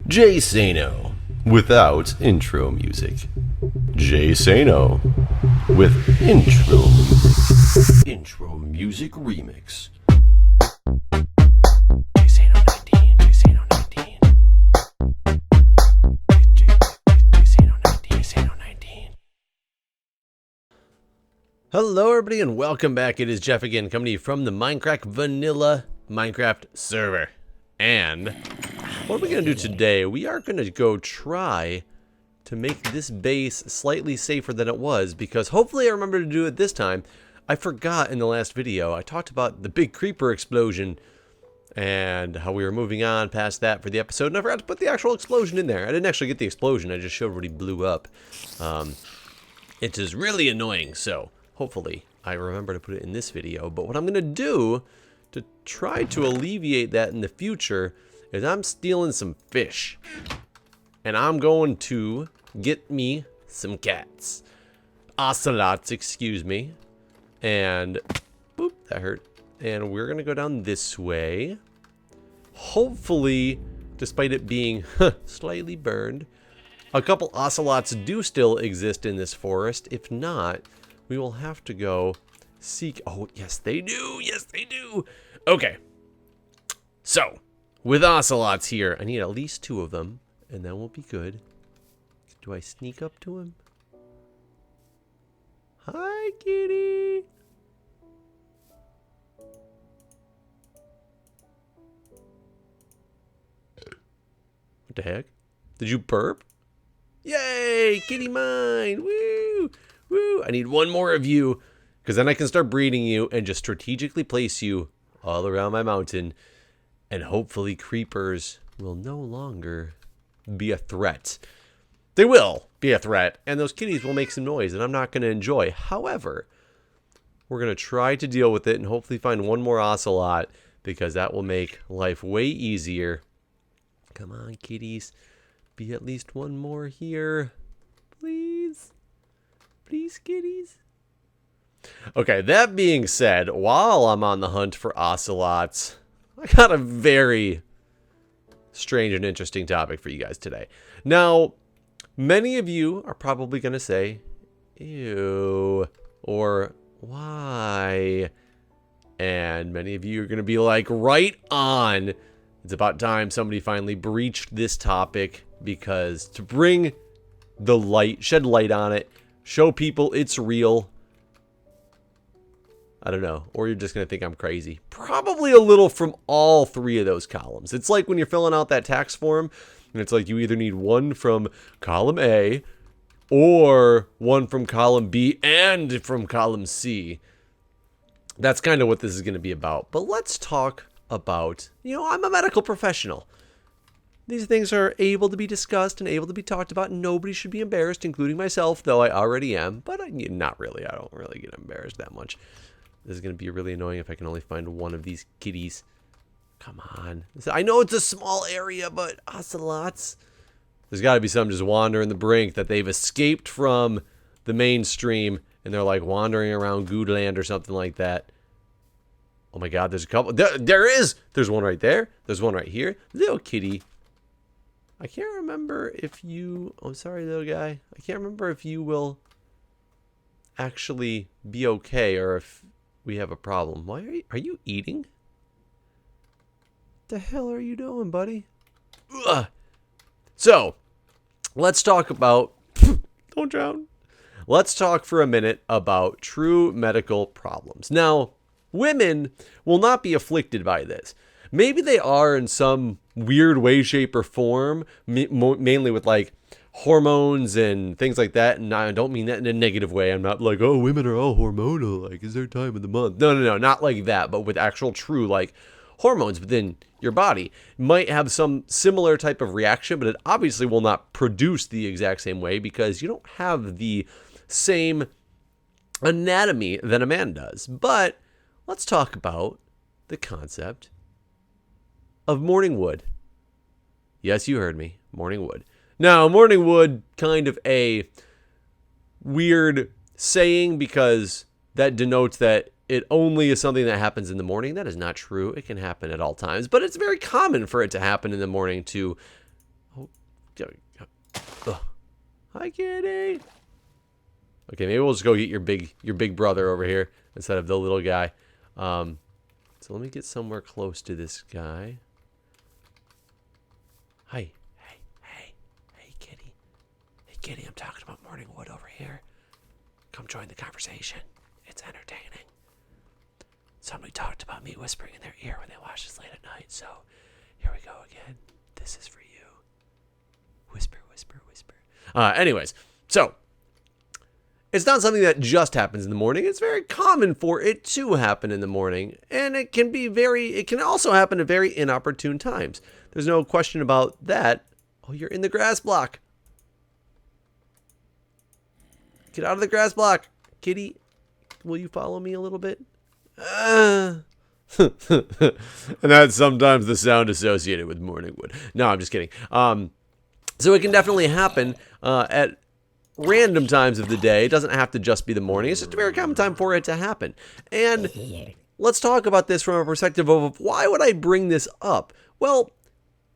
Jay Sano without intro music. Jay Sano with intro music. Intro music remix. Jay Sano 19. Jay Sano 19. Jay Sano 19. Jay Sano 19. Hello everybody and welcome back. It is Jeff again, coming to you from the Mindcrack Vanilla Minecraft server. And what are we going to do today? We are going to go try to make this base slightly safer than it was, because hopefully I remember to do it this time. I forgot in the last video. I talked about the big creeper explosion and how we were moving on past that for the episode, and I forgot to put the actual explosion in there. I didn't actually get the explosion. I just showed what he blew up. It is really annoying, so hopefully I remember to put it in this video. But what I'm going to do to try to alleviate that in the future is I'm stealing some fish. And I'm going to get me some cats. Ocelots, excuse me. And, boop, that hurt. And we're going to go down this way. Hopefully, despite it being slightly burned, a couple ocelots do still exist in this forest. If not, we will have to go seek... Oh, yes, they do. Yes, they do. Okay. So, with ocelots here, I need at least 2 of them, and then we'll be good. Do I sneak up to him? Hi, kitty. What the heck? Did you burp? Yay, kitty mine. Woo, woo. I need 1 more of you, because then I can start breeding you and just strategically place you all around my mountain. And hopefully creepers will no longer be a threat. They will be a threat, and those kitties will make some noise, and I'm not going to enjoy. However, we're going to try to deal with it and hopefully find 1 more ocelot, because that will make life way easier. Come on, kitties. Be at least 1 more here. Please. Please, kitties. Okay, that being said, while I'm on the hunt for ocelots, I got a very strange and interesting topic for you guys today. Now, many of you are probably going to say, ew, or why? And many of you are going to be like, right on. It's about time somebody finally breached this topic, because to bring the light, shed light on it, show people it's real. I don't know. Or you're just going to think I'm crazy. Probably a little from all 3 of those columns. It's like when you're filling out that tax form, and it's like you either need 1 from column A, or 1 from column B, and from column C. That's kind of what this is going to be about. But let's talk about, I'm a medical professional. These things are able to be discussed and able to be talked about, and nobody should be embarrassed, including myself, though I already am. But not really. I don't really get embarrassed that much. This is going to be really annoying if I can only find 1 of these kitties. Come on. I know it's a small area, but ocelots. There's got to be some just wandering the brink that they've escaped from the mainstream, and they're like wandering around Guude land or something like that. Oh my god, there's a couple. There is! There's 1 right there. There's 1 right here. Little kitty. I can't remember if you... Oh, sorry, little guy. I can't remember if you will actually be okay, or if we have a problem. Why are you eating? What the hell are you doing, buddy? Ugh. So, let's talk about... Don't drown. Let's talk for a minute about true medical problems. Now, women will not be afflicted by this. Maybe they are in some weird way, shape, or form, mainly with like hormones and things like that. And I don't mean that in a negative way. I'm not like, oh, women are all hormonal. Like, is there time of the month? No, not like that. But with actual true like hormones within your body, might have some similar type of reaction, but it obviously will not produce the exact same way, because you don't have the same anatomy that a man does. But let's talk about the concept of morning wood. Yes, you heard me. Morning wood. Now, morning wood, kind of a weird saying, because that denotes that it only is something that happens in the morning. That is not true. It can happen at all times, but it's very common for it to happen in the morning to Ugh. Hi, kitty. Okay, maybe we'll just go get your big brother over here instead of the little guy. So let me get somewhere close to this guy. Hi. Hey, kitty. Hey, kitty, I'm talking about Morning Wood over here. Come join the conversation. It's entertaining. Somebody talked about me whispering in their ear when they watch this late at night, so here we go again. This is for you. Whisper, whisper, whisper. Anyways, so it's not something that just happens in the morning. It's very common for it to happen in the morning, and it can also happen at very inopportune times. There's no question about that. Oh, you're in the grass block. Get out of the grass block. Kitty, will you follow me a little bit? And that's sometimes the sound associated with Morning Wood. No, I'm just kidding. So it can definitely happen at random times of the day. It doesn't have to just be the morning. It's just a very common time for it to happen. And let's talk about this from a perspective of why would I bring this up? Well,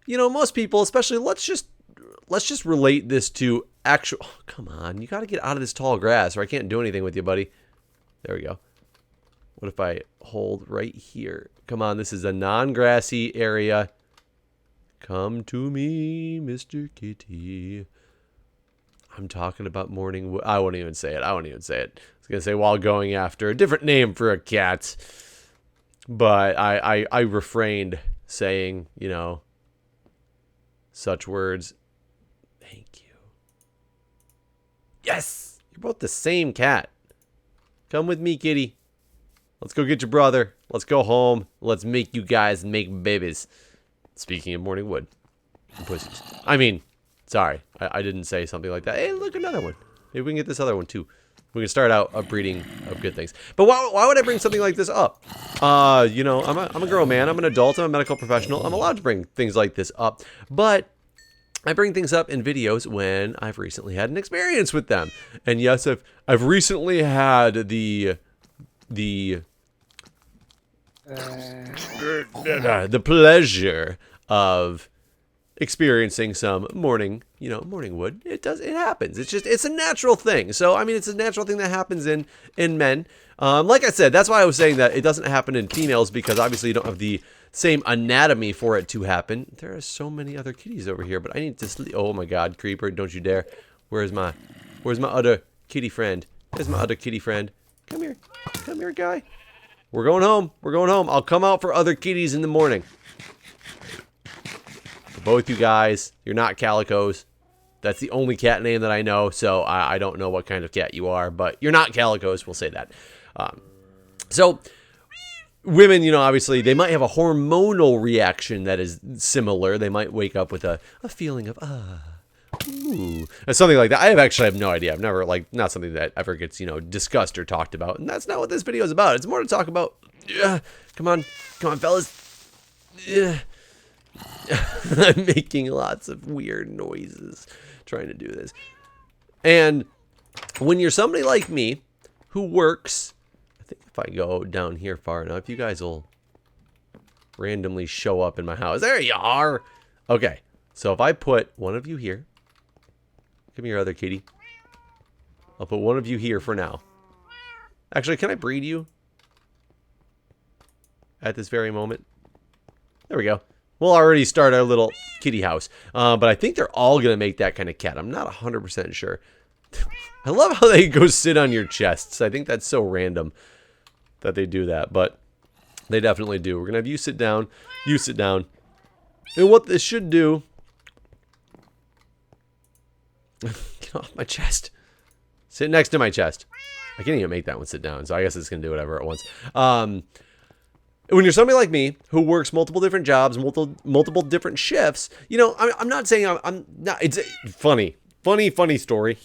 you know, most people, especially, let's just relate this to actual. Oh, come on, you got to get out of this tall grass, or I can't do anything with you, buddy. There we go. What if I hold right here? Come on, this is a non-grassy area. Come to me, Mr. Kitty. I'm talking about Morning Wood. I won't even say it. I was going to say while going after a different name for a cat. But I refrained saying, you know, such words. Thank you. Yes! You're both the same cat. Come with me, kitty. Let's go get your brother. Let's go home. Let's make you guys make babies. Speaking of Morning Wood. Pussies. I mean, sorry. I didn't say something like that. Hey, look, another one. Maybe we can get this other one, too. We can start out a breeding of good things. But why would I bring something like this up? You know, I'm a grown man. I'm an adult. I'm a medical professional. I'm allowed to bring things like this up. But I bring things up in videos when I've recently had an experience with them. And yes, I've recently had the pleasure of experiencing some morning wood. It happens. It's a natural thing. So, I mean, it's a natural thing that happens in men. Like I said, that's why I was saying that it doesn't happen in females, because obviously you don't have the same anatomy for it to happen. There are so many other kitties over here, but I need to sleep. Oh my God, creeper, don't you dare. Where's my other kitty friend? There's my other kitty friend. Come here, guy. We're going home. I'll come out for other kitties in the morning. For both you guys, you're not calicos. That's the only cat name that I know, so I don't know what kind of cat you are, but you're not calicos, we'll say that. So, women, you know, obviously, they might have a hormonal reaction that is similar. They might wake up with a feeling of, ooh, something like that. I have no idea. I've never, not something that ever gets, you know, discussed or talked about. And that's not what this video is about. It's more to talk about, come on, fellas. I'm making lots of weird noises trying to do this. And when you're somebody like me who works, I think if I go down here far enough, you guys will randomly show up in my house. There you are. Okay. So if I put one of you here, give me your other kitty. I'll put one of you here for now. Actually, can I breed you at this very moment? There we go. We'll already start our little kitty house. But I think they're all going to make that kind of cat. I'm not 100% sure. I love how they go sit on your chests. I think that's so random that they do that. But they definitely do. We're going to have you sit down. You sit down. And what this should do... Get off my chest. Sit next to my chest. I can't even make that one sit down, so I guess it's going to do whatever it wants. When you're somebody like me who works multiple different jobs, multiple different shifts, you know, I'm not saying I'm not. It's funny story.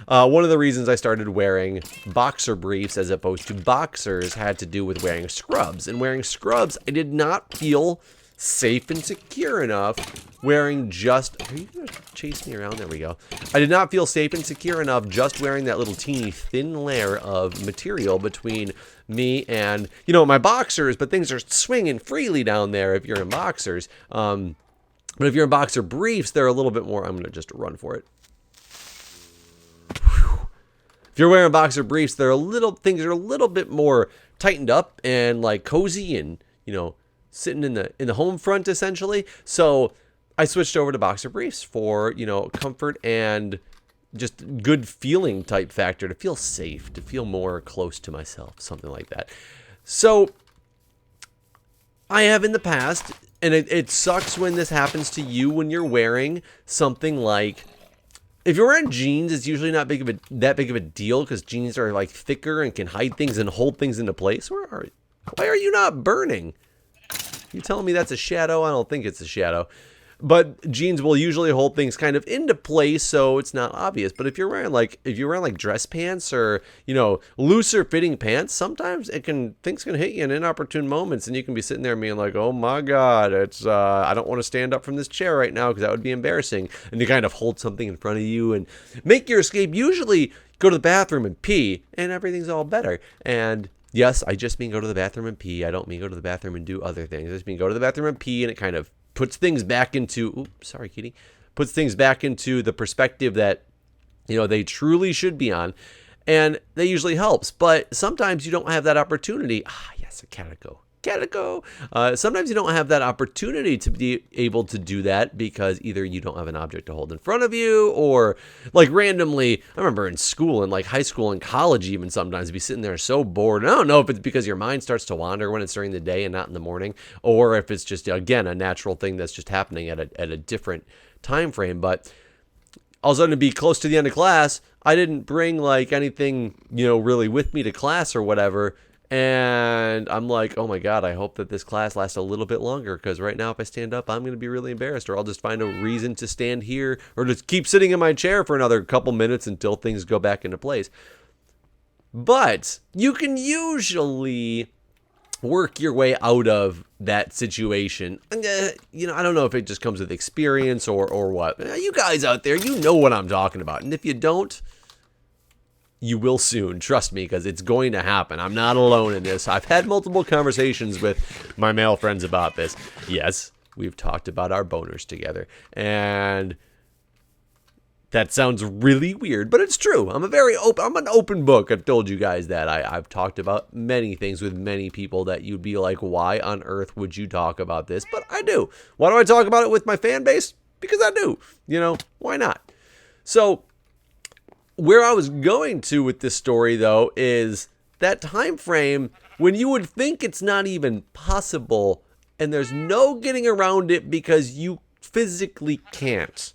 One of the reasons I started wearing boxer briefs as opposed to boxers had to do with wearing scrubs. And wearing scrubs, I did not feel safe and secure enough wearing just... Are you going to chase me around? There we go. I did not feel safe and secure enough just wearing that little teeny thin layer of material between me and, you know, my boxers, but things are swinging freely down there if you're in boxers. But if you're in boxer briefs, they're a little bit more, I'm going to just run for it. If you're wearing boxer briefs, things are a little bit more tightened up and like cozy and, you know, sitting in the home front essentially. So I switched over to boxer briefs for, you know, comfort and just good feeling type factor, to feel safe, to feel more close to myself, something like that. So I have in the past, and it sucks when this happens to you when you're wearing something like, if you're wearing jeans, it's usually not that big of a deal because jeans are like thicker and can hide things and hold things into place. Why are you not burning? You telling me that's a shadow? I don't think it's a shadow. But jeans will usually hold things kind of into place, so it's not obvious. But if you're wearing like dress pants or, you know, looser fitting pants, sometimes things can hit you in inopportune moments, and you can be sitting there being like, oh my God, it's I don't want to stand up from this chair right now because that would be embarrassing. And you kind of hold something in front of you and make your escape. Usually go to the bathroom and pee, and everything's all better. And yes, I just mean go to the bathroom and pee. I don't mean go to the bathroom and do other things. I just mean go to the bathroom and pee, and it kind of puts things back into, oops, sorry, kitty, puts things back into the perspective that, you know, they truly should be on. And that usually helps. But sometimes you don't have that opportunity. Ah, yes, a catico. Sometimes you don't have that opportunity to be able to do that because either you don't have an object to hold in front of you, or like randomly, I remember in school, in like high school and college even, sometimes be sitting there so bored. And I don't know if it's because your mind starts to wander when it's during the day and not in the morning, or if it's just, again, a natural thing that's just happening at a different time frame. But all of a sudden, to be close to the end of class, I didn't bring like anything, you know, really with me to class or whatever. And I'm like, oh my God, I hope that this class lasts a little bit longer, because right now if I stand up, I'm going to be really embarrassed, or I'll just find a reason to stand here or just keep sitting in my chair for another couple minutes until things go back into place. But you can usually work your way out of that situation. You know, I don't know if it just comes with experience or what. You guys out there, you know what I'm talking about. And if you don't, you will soon, trust me, because it's going to happen. I'm not alone in this. I've had multiple conversations with my male friends about this. Yes, we've talked about our boners together, and that sounds really weird, but it's true. I'm an open book. I've told you guys that. I've talked about many things with many people that you'd be like, why on earth would you talk about this? But I do. Why do I talk about it with my fan base? Because I do. You know, why not? So where I was going to with this story, though, is that time frame when you would think it's not even possible and there's no getting around it because you physically can't.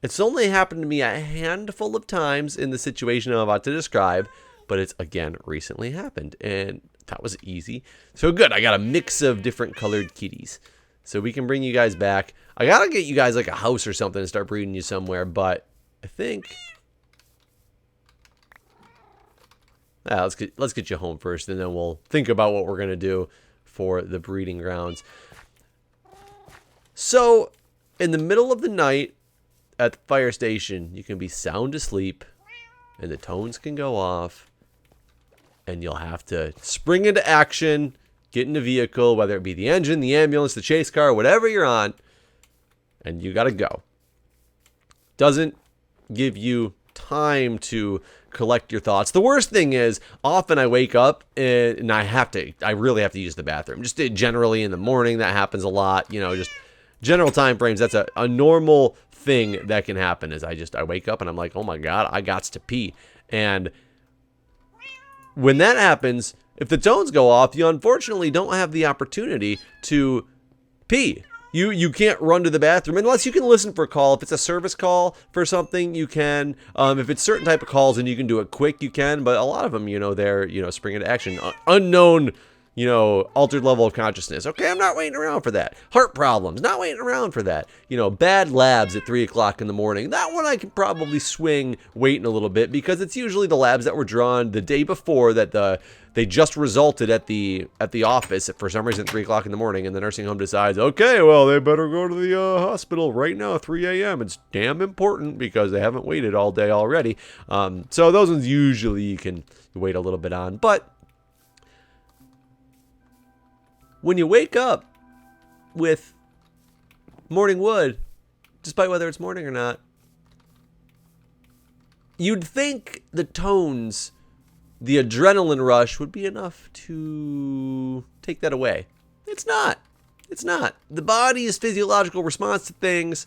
It's only happened to me a handful of times in the situation I'm about to describe, but it's, again, recently happened, and that was easy. So good, I got a mix of different colored kitties, so we can bring you guys back. I gotta get you guys like a house or something and start breeding you somewhere, but I think... let's get you home first, and then we'll think about what we're going to do for the breeding grounds. So, in the middle of the night at the fire station, you can be sound asleep, and the tones can go off, and you'll have to spring into action, get in a vehicle, whether it be the engine, the ambulance, the chase car, whatever you're on, and you got to go. Doesn't give you time to collect your thoughts. The worst thing is, often I wake up and I really have to use the bathroom. Just generally in the morning, that happens a lot. You know, just general time frames. That's a normal thing that can happen. Is I wake up and I'm like, oh my God, I gots to pee. And when that happens, if the tones go off, you unfortunately don't have the opportunity to pee. You can't run to the bathroom unless you can listen for a call. If it's a service call for something, you can. If it's certain type of calls and you can do it quick, you can. But a lot of them, you know, they're, you know, spring into action. Unknown, you know, altered level of consciousness. Okay, I'm not waiting around for that. Heart problems, not waiting around for that. You know, bad labs at 3 o'clock in the morning. That one I can probably swing waiting a little bit, because it's usually the labs that were drawn the day before that they just resulted at the office for some reason at 3 o'clock in the morning, and the nursing home decides, okay, well, they better go to the hospital right now at 3 a.m. It's damn important because they haven't waited all day already. So those ones usually you can wait a little bit on. But when you wake up with morning wood, despite whether it's morning or not. You'd think the tones, the adrenaline rush would be enough to take that away. It's not. It's not. The body's physiological response to things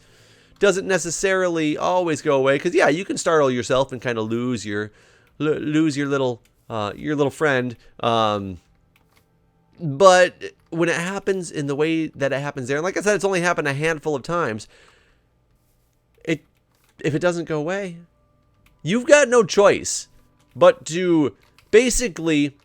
doesn't necessarily always go away. Because yeah, you can startle yourself and kind of lose your little friend. But when it happens in the way that it happens there, and like I said, it's only happened a handful of times. If it doesn't go away, you've got no choice but to basically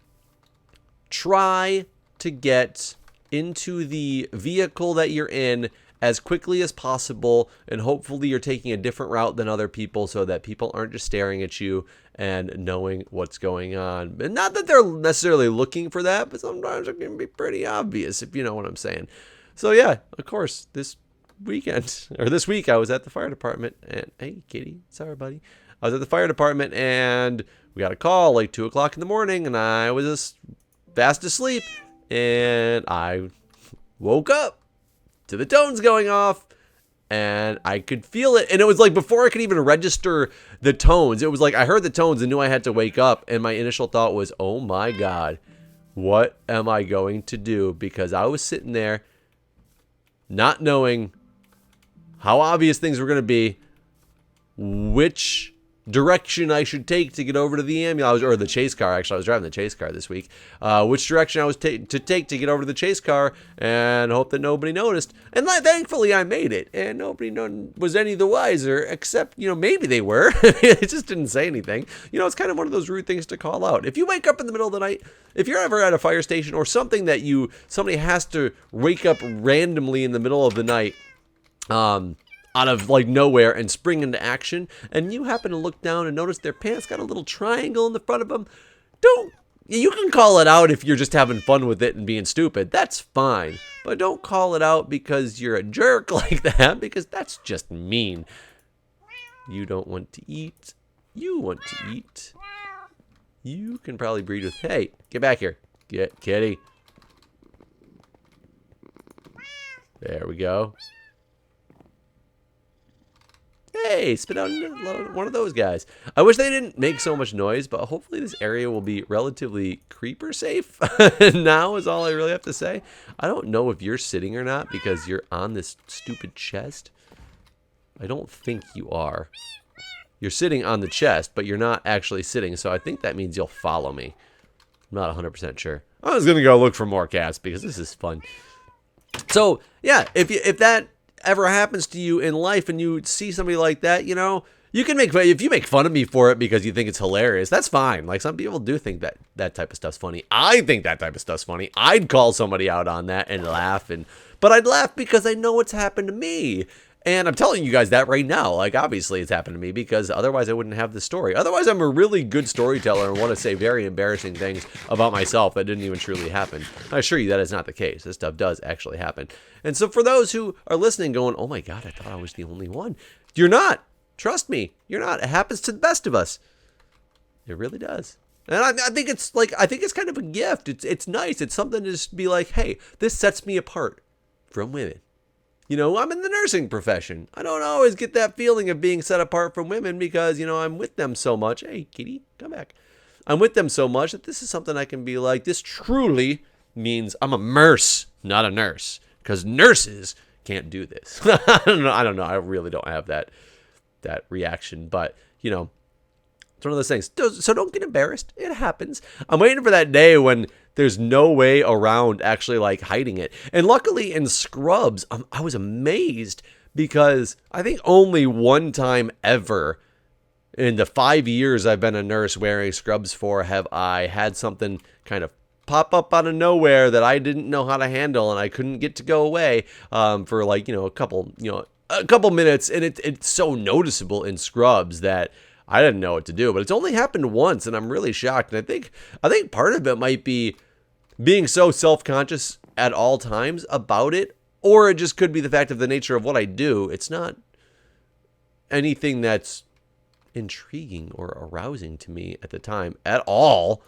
try to get into the vehicle that you're in as quickly as possible, and hopefully you're taking a different route than other people so that people aren't just staring at you and knowing what's going on. And not that they're necessarily looking for that, but sometimes it can be pretty obvious, if you know what I'm saying. So yeah, of course, this week I was at the fire department, and hey kitty, sorry buddy, I was at the fire department and we got a call like 2 o'clock in the morning, and I was just fast asleep, and I woke up to the tones going off, and I could feel it. And it was like before I could even register the tones, it was like I heard the tones and knew I had to wake up. And my initial thought was, oh my God, what am I going to do? Because I was sitting there not knowing how obvious things were going to be, which direction I should take to get over to the ambulance, or the chase car. Actually, I was driving the chase car this week. Which direction I was to take to get over to the chase car, and hope that nobody noticed. And thankfully, I made it, and nobody was any the wiser, except, maybe they were. It just didn't say anything. It's kind of one of those rude things to call out. If you wake up in the middle of the night, if you're ever at a fire station or something that somebody has to wake up randomly in the middle of the night, out of like nowhere and spring into action, and you happen to look down and notice their pants got a little triangle in the front of them, you can call it out if you're just having fun with it and being stupid. That's fine. But don't call it out because you're a jerk like that, because that's just mean. You don't want to eat. You want to eat. You can probably breed with, hey, get back here. Get kitty. There we go. Hey, spit out one of those guys. I wish they didn't make so much noise, but hopefully this area will be relatively creeper safe. Now is all I really have to say. I don't know if you're sitting or not because you're on this stupid chest. I don't think you are. You're sitting on the chest, but you're not actually sitting, so I think that means you'll follow me. I'm not 100% sure. I was going to go look for more cats because this is fun. So, yeah, if that ever happens to you in life and you see somebody like that, you can if you make fun of me for it because you think it's hilarious, that's fine. Like, some people do think that type of stuff's funny. I think that type of stuff's funny. I'd call somebody out on that and laugh, but I'd laugh because I know what's happened to me. And I'm telling you guys that right now. Like, obviously it's happened to me because otherwise I wouldn't have the story. Otherwise I'm a really good storyteller and want to say very embarrassing things about myself that didn't even truly happen. I assure you that is not the case. This stuff does actually happen. And so for those who are listening going, oh my God, I thought I was the only one. You're not. Trust me. You're not. It happens to the best of us. It really does. And I think it's kind of a gift. It's nice. It's something to just be like, hey, this sets me apart from women. I'm in the nursing profession. I don't always get that feeling of being set apart from women because, I'm with them so much. Hey, kitty, come back. I'm with them so much that this is something I can be like, this truly means I'm a nurse, not a nurse. Because nurses can't do this. I don't know. I really don't have that reaction. But, it's one of those things. So don't get embarrassed. It happens. I'm waiting for that day when there's no way around actually like hiding it. And luckily in scrubs, I was amazed because I think only one time ever in the 5 years I've been a nurse wearing scrubs for have I had something kind of pop up out of nowhere that I didn't know how to handle and I couldn't get to go away for like, a couple minutes. And it's so noticeable in scrubs that I didn't know what to do, but it's only happened once and I'm really shocked. And I think part of it might be being so self-conscious at all times about it, or it just could be the fact of the nature of what I do. It's not anything that's intriguing or arousing to me at the time at all.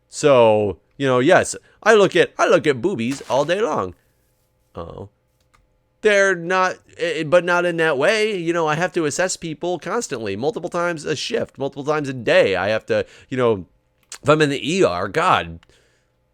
So, yes, I look at boobies all day long. Oh, they're not, but not in that way. You know, I have to assess people constantly, multiple times a shift, multiple times a day. I have to, you know, if I'm in the ER, God,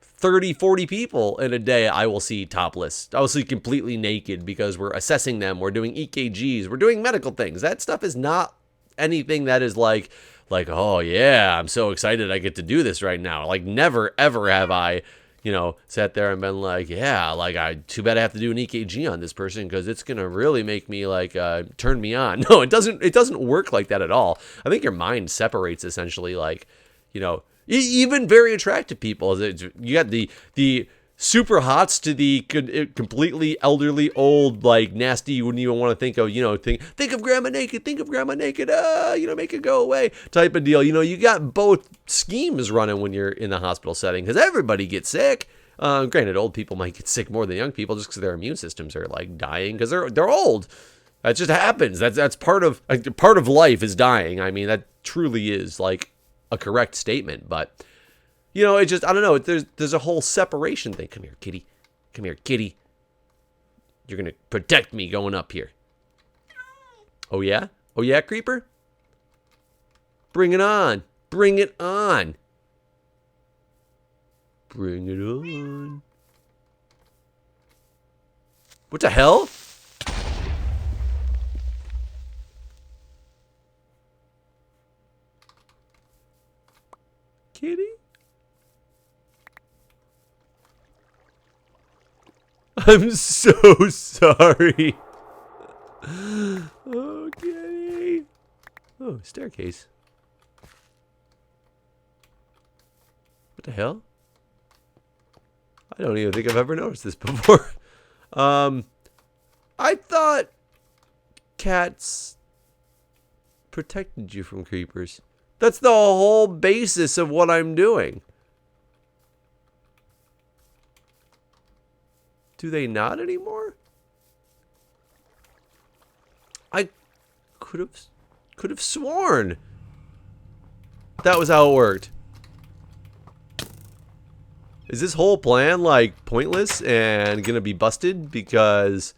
30, 40 people in a day I will see topless. I will see completely naked because we're assessing them. We're doing EKGs. We're doing medical things. That stuff is not anything that is like, oh yeah, I'm so excited I get to do this right now. Like never, ever have I, you know, sat there and been like, yeah, like too bad I have to do an EKG on this person because it's going to really make me like, turn me on. No, it doesn't work like that at all. I think your mind separates essentially like, you know, even very attractive people. You got the super hots to the completely elderly, old, like nasty. You wouldn't even want to think of, you know, think of grandma naked, you know, make it go away type of deal. You know, you got both schemes running when you're in the hospital setting because everybody gets sick. Granted, old people might get sick more than young people just because their immune systems are like dying because they're old. That just happens. That's part of life is dying. I mean, that truly is like a correct statement, but you know, it just, I don't know, there's a whole separation thing. Come here, kitty. Come here, kitty. You're gonna protect me going up here. Oh yeah? Oh yeah, creeper? Bring it on. Bring it on. Bring it on. What the hell? Kitty? I'm so sorry. Oh, kitty. Oh, staircase. What the hell? I don't even think I've ever noticed this before. I thought cats protected you from creepers. That's the whole basis of what I'm doing. Do they not anymore? I could have sworn that was how it worked. Is this whole plan like pointless and gonna be busted because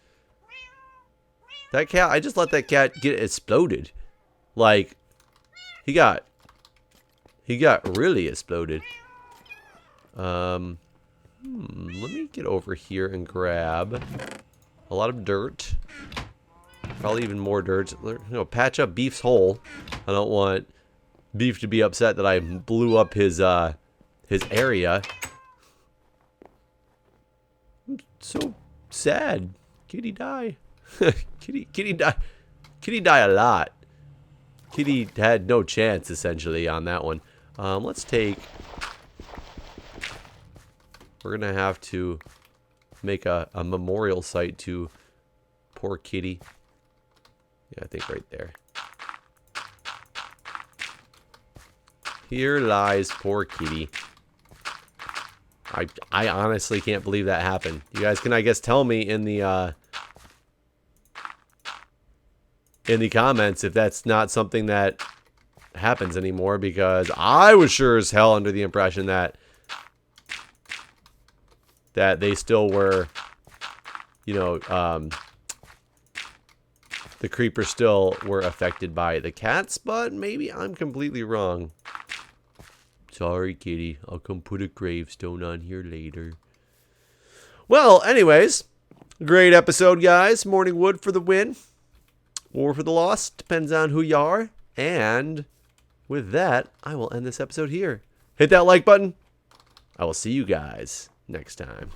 that cat? I just let that cat get exploded. Like he got really exploded. Let me get over here and grab a lot of dirt. Probably even more dirt. You know, patch up Beef's hole. I don't want Beef to be upset that I blew up his area. I'm so sad. Kitty die. Kitty die. Kitty die a lot. Kitty had no chance essentially on that one. Let's take. We're gonna have to make a memorial site to poor kitty. Yeah, I think right there. Here lies poor kitty. I honestly can't believe that happened. You guys can, I guess, tell me in the comments if that's not something that happens anymore, because I was sure as hell under the impression that they still were, you know, the creepers still were affected by the cats, but maybe I'm completely wrong. Sorry, kitty. I'll come put a gravestone on here later. Well, anyways, great episode, guys. Morning wood for the win. Or for the loss. Depends on who you are. And with that, I will end this episode here. Hit that like button. I will see you guys next time.